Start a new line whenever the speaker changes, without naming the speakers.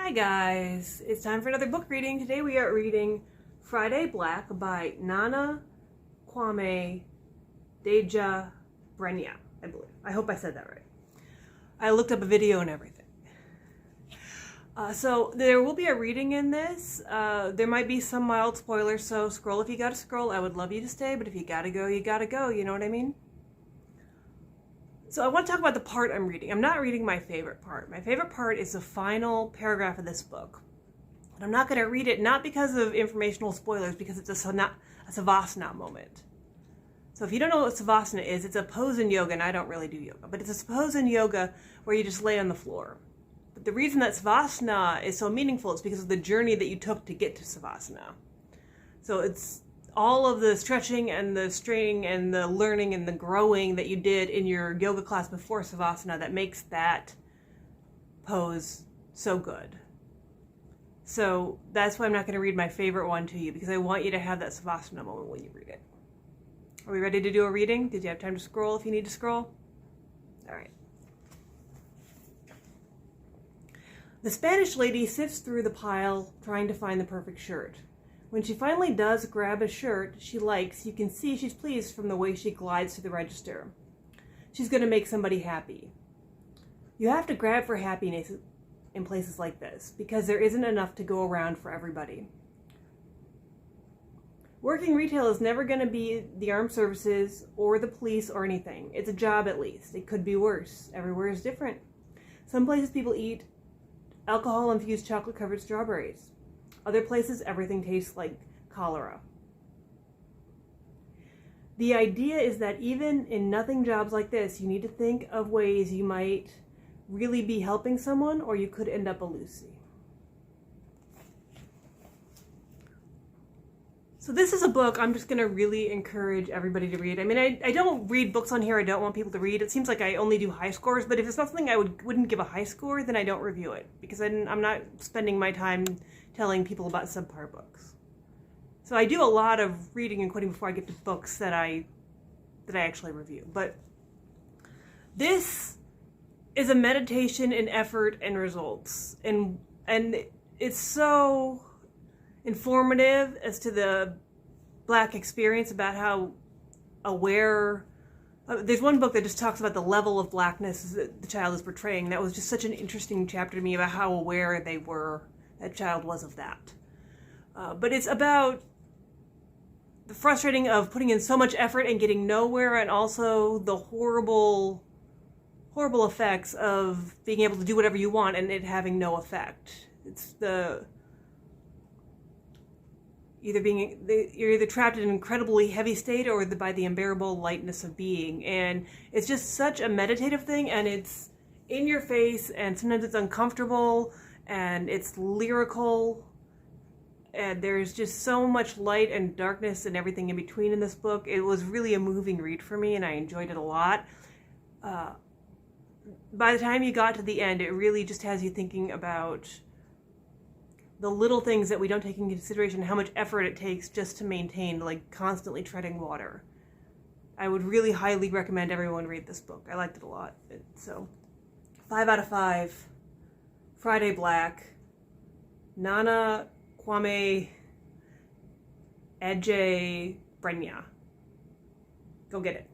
Hi guys, it's time for another book reading. Today we are reading Friday Black by Nana, Kwame, Adjei, Brenyah, I believe. I hope I said that right. I looked up a video and everything. So there will be a reading in this. There might be some mild spoilers, so scroll if you gotta scroll. I would love you to stay, but if you gotta go, you know what I mean? So I want to talk about the part I'm reading. I'm not reading my favorite part. My favorite part is the final paragraph of this book. And I'm not going to read it, not because of informational spoilers, because it's a Savasana moment. So if you don't know what Savasana is, it's a pose in yoga, and I don't really do yoga, but it's a pose in yoga where you just lay on the floor. But the reason that Savasana is so meaningful is because of the journey that you took to get to Savasana. So it's all of the stretching and the straining and the learning and the growing that you did in your yoga class before Savasana that makes that pose so good. So that's why I'm not going to read my favorite one to you, because I want you to have that Savasana moment when you read it. Are we ready to do a reading? Did you have time to scroll if you need to scroll? All right. The Spanish lady sifts through the pile trying to find the perfect shirt. When she finally does grab a shirt she likes, you can see she's pleased from the way she glides to the register. She's going to make somebody happy. You have to grab for happiness in places like this, because there isn't enough to go around for everybody. Working retail is never going to be the armed services or the police or anything. It's a job at least. It could be worse. Everywhere is different. Some places people eat alcohol-infused chocolate-covered strawberries. Other places, everything tastes like cholera. The idea is that even in nothing jobs like this, you need to think of ways you might really be helping someone, or you could end up a Lucy. So this is a book I'm just going to really encourage everybody to read. I mean, I don't read books on here I don't want people to read. It seems like I only do high scores, but if it's not something I wouldn't give a high score, then I don't review it, because I'm not spending my time telling people about subpar books. So I do a lot of reading and quoting before I get to books that I actually review. But this is a meditation in effort and results, and it's so informative as to the Black experience, about how aware. There's one book that just talks about the level of Blackness that the child is portraying. That was just such an interesting chapter to me, about how aware that child was of that. But it's about the frustrating of putting in so much effort and getting nowhere, and also the horrible effects of being able to do whatever you want and it having no effect. It's you're either trapped in an incredibly heavy state or by the unbearable lightness of being. And it's just such a meditative thing, and it's in your face, and sometimes it's uncomfortable, and it's lyrical, and there's just so much light and darkness and everything in between in this book. It was really a moving read for me, and I enjoyed it a lot. By the time you got to the end, it really just has you thinking about the little things that we don't take into consideration, how much effort it takes just to maintain, like constantly treading water. I would really highly recommend everyone read this book. I liked it a lot. So 5 out of 5. Friday Black. Nana, Kwame, Adjei, Brenyah. Go get it.